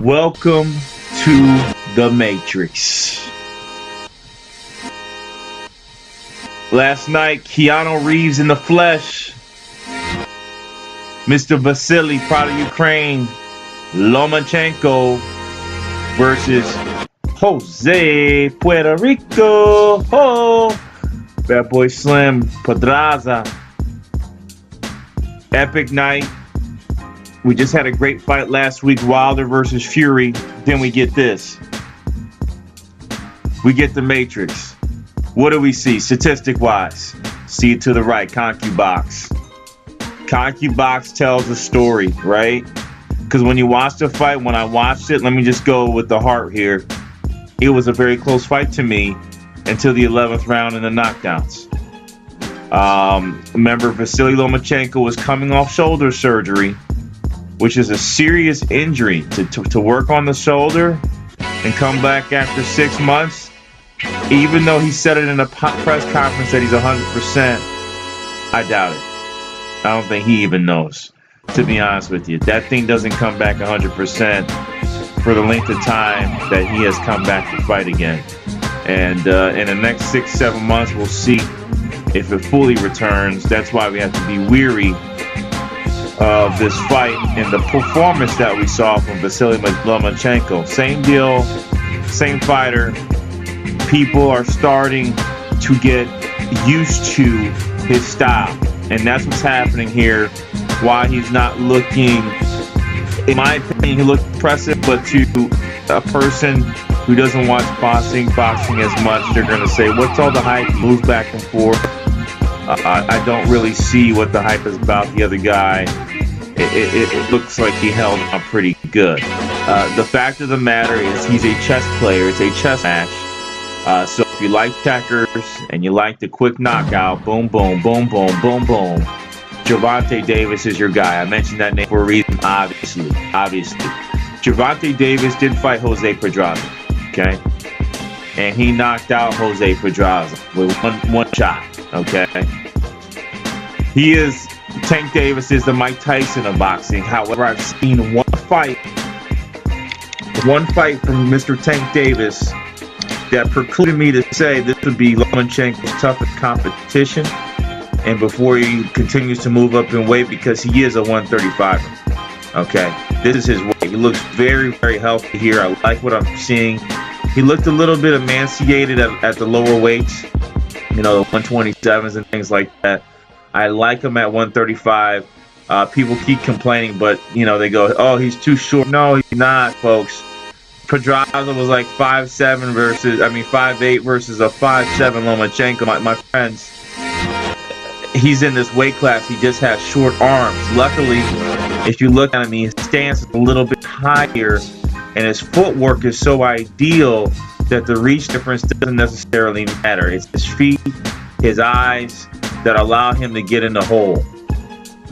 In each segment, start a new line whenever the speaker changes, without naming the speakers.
Welcome to the Matrix. Last night, Keanu Reeves in the flesh. Mr. Vasyl, proud of Ukraine, Lomachenko versus Jose Puerto Rico. Oh, Bad Boy Slim, Pedraza. Epic night. We just had a great fight last week, Wilder versus Fury. Then we get this. We get the Matrix. What do we see statistic-wise? See it to the right, ConcuBox. ConcuBox tells a story, right? Because when you watch the fight, when I watched it, let me just go with the heart here. It was a very close fight to me until the 11th round in the knockdowns. Remember, Vasyl Lomanchenko was coming off shoulder surgery, which is a serious injury. To work on the shoulder and come back after 6 months, even though he said it in a press conference that he's 100%, I doubt it. I don't think he even knows, to be honest with you. That thing doesn't come back 100% for the length of time that he has come back to fight again. And in the next 6-7 months, we'll see if it fully returns. That's why we have to be weary of this fight and the performance that we saw from Vasyl Lomanchenko. Same deal, same fighter. People are starting to get used to his style, and that's what's happening here. Why he's not looking, in my opinion, he looked impressive, but to a person who doesn't watch boxing as much, they're going to say, what's all the hype? He moves back and forth. I don't really see what the hype is about. The other guy, it looks like he held up pretty good. The fact of the matter is he's a chess player. It's a chess match. So if you like checkers and you like the quick knockout, boom, boom, boom, boom, boom, boom, Gervonta Davis is your guy. I mentioned that name for a reason, obviously. Gervonta Davis did fight Jose Pedraza, okay? And he knocked out Jose Pedraza with one shot, okay? Tank Davis is the Mike Tyson of boxing. However, I've seen one fight from Mr. Tank Davis that precluded me to say this would be Lomachenko's toughest competition, and before he continues to move up in weight, because he is a 135er. Okay, this is his weight. He looks very, very healthy here. I like what I'm seeing. He looked a little bit emaciated at the lower weights, you know, the 127s and things like that. I like him at 135. People keep complaining, but, you know, they go, oh, he's too short. No, he's not, folks. Pedraza was like 5'8" versus a 5'7" Lomachenko. My friends, he's in this weight class. He just has short arms. Luckily, if you look at him, his stance is a little bit higher, and his footwork is so ideal that the reach difference doesn't necessarily matter. It's his feet, his eyes that allow him to get in the hole.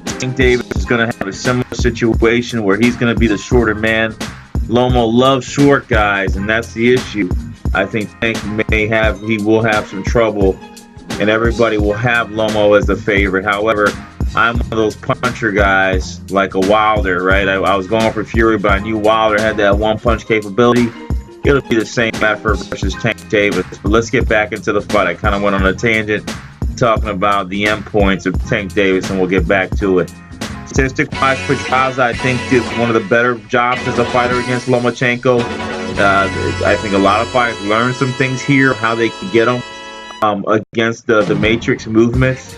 I think Davis is going to have a similar situation where he's going to be the shorter man. Lomo loves short guys, and that's the issue. I think Tank he will have some trouble, and everybody will have Lomo as the favorite. However, I'm one of those puncher guys, like a Wilder, right? I was going for Fury, but I knew Wilder had that one-punch capability. It'll be the same effort versus Tank Davis. But let's get back into the fight. I kind of went on a tangent talking about the endpoints of Tank Davis, and we'll get back to it. Statistic-wise, Pedraza, I think, did one of the better jobs as a fighter against Lomachenko. I think a lot of fighters learned some things here, how they can get him against the Matrix movements.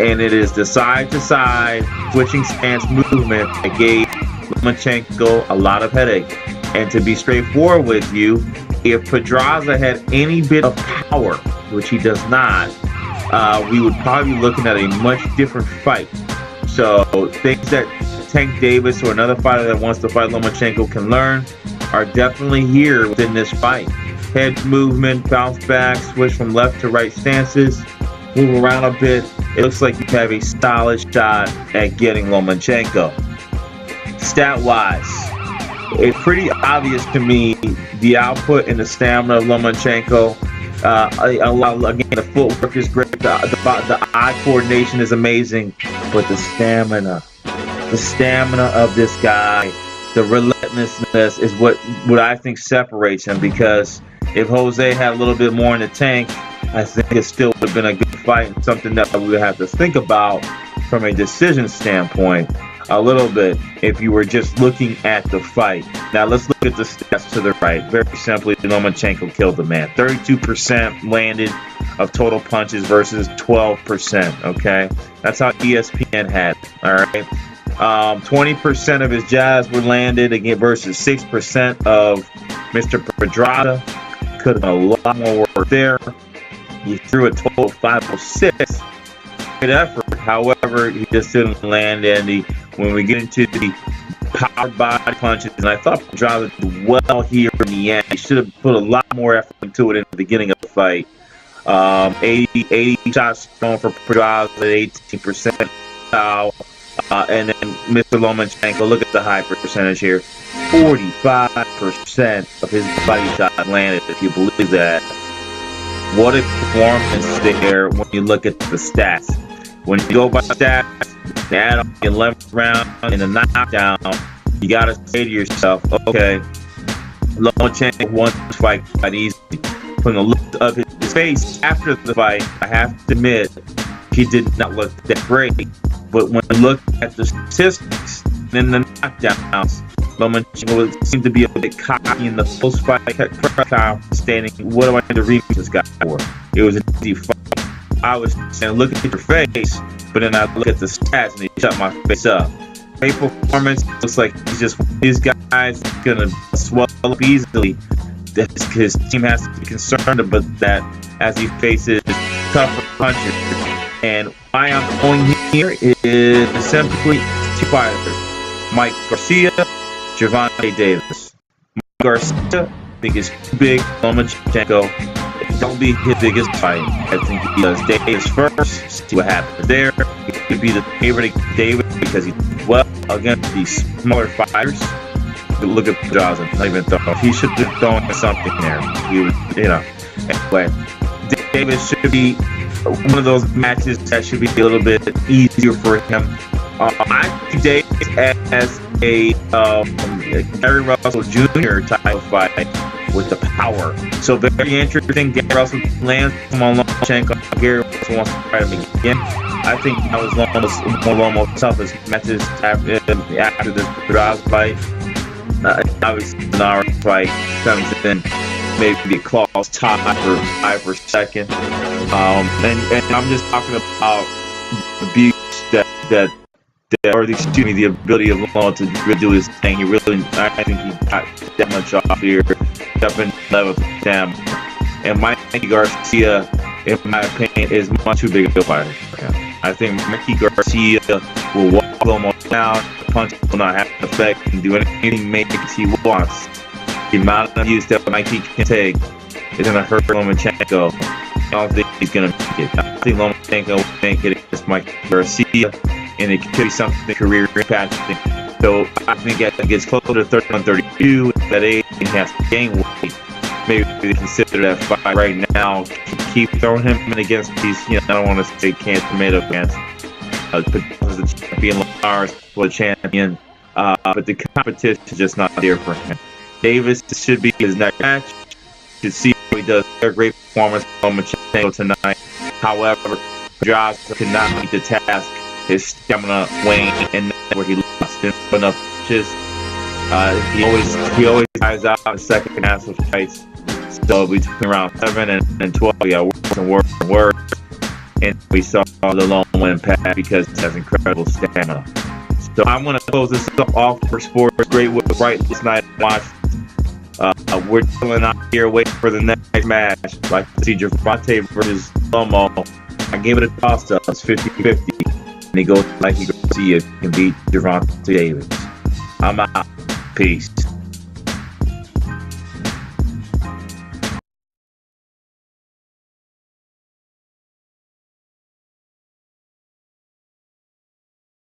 And it is the side-to-side switching stance movement that gave Lomachenko a lot of headache. And to be straightforward with you, if Pedraza had any bit of power, which he does not, we would probably be looking at a much different fight. So things that Tank Davis or another fighter that wants to fight Lomachenko can learn are definitely here within this fight. Head movement, bounce back, switch from left to right stances, move around a bit. It looks like you have a solid shot at getting Lomachenko. Stat-wise, it's pretty obvious to me the output and the stamina of Lomachenko. Again, the footwork is great. The eye coordination is amazing, but the stamina of this guy the relentlessness is what I think separates him, because if Jose had a little bit more in the tank, I think it still would have been a good fight, and something that we would have to think about from a decision standpoint a little bit if you were just looking at the fight. Now let's look at the stats to the right. Very simply, Lomachenko killed the man. 32% landed of total punches versus 12%. Okay, that's how ESPN had it. All right. 20% of his jabs were landed again versus 6% of Mr. Pedraza. Could have done a lot more work there. He threw a total of 506. Good effort. However, he just didn't land any. When we get into the power body punches, and I thought Pedraza did well here in the end. He should have put a lot more effort into it in the beginning of the fight. 80 shots thrown for Pedraza at 18%. And then Mr. Lomachenko, look at the high percentage here. 45% of his body shots landed, if you believe that. What a performance there when you look at the stats. When you go by stats, add on the 11th round in the knockdown, you got to say to yourself, okay, Lomachenko won this fight quite easily. From the look of his face after the fight, I have to admit, he did not look that great. But when you look at the statistics and the knockdowns, Lomachenko seemed to be a bit cocky in the post-fight press conference, stating, what do I need to remix this guy for? It was an easy fight. I was saying, look at your face, but then I look at the stats and he shut my face up. Great performance. Looks like he's just one of these guys that's going to swell up easily. His team has to be concerned about that as he faces tougher punches. And why I'm going here is simply two fighters, Mike Garcia, Gervonta Davis. Mike Garcia, I think, is too big. Lomachenko, don't be his biggest fight. I think he does Davis first, see what happens there. He could be the favorite against Davis because he did well against these smaller fighters. But look at Pedraza, not even throwing. He should be throwing something there. He would, Anyway, Davis should be one of those matches that should be a little bit easier for him. I see Davis as a Gary Russell Jr. type of fight with the power. So very interesting. Gary Russell lands on Lomachenko. Gary Russell wants to fight him again. I think that was Lomo's toughest matches after this Pedraza fight. Obviously, the Nara fight comes in maybe a clause tie for second. And I'm just talking about the abuse the ability of Loma to really do his thing. I think he got that much off here, up in level with them. And Mikey Garcia, in my opinion, is much too big of a fighter. I think Mikey Garcia will walk Loma down. The punch will not have an effect and do anything makes he wants. The amount of use that Mikey can take is going to hurt Lomachenko. I don't think he's going to make it. I think Lomachenko will make it against Mikey Garcia, and it could be something career impacting. So I think as it gets closer to 31-32, that age, and he has to gain weight. Maybe we consider that fight right now. Keep throwing him in against these, I don't want to say can tomato against the champion, Lars for the champion, but the competition is just not there for him. Davis should be his next match. You should see how he does. A great performance from Lomachenko tonight. However, Pedraza could not meet the task. His stamina waned, and that's where he lost. Didn't put enough punches. He always dies out in the second half of fights. So between round 7 and 12, he got worse and worse and worse. And we saw the Loma impact because he has incredible stamina. So I'm going to close this up off for sports. Great right this night to watch. We're chilling out here waiting for the next match. I'd like to see Gervonta versus Loma. I gave it a toss up. It's 50-50. And he goes like he can beat Gervonta Davis. I'm out. Peace.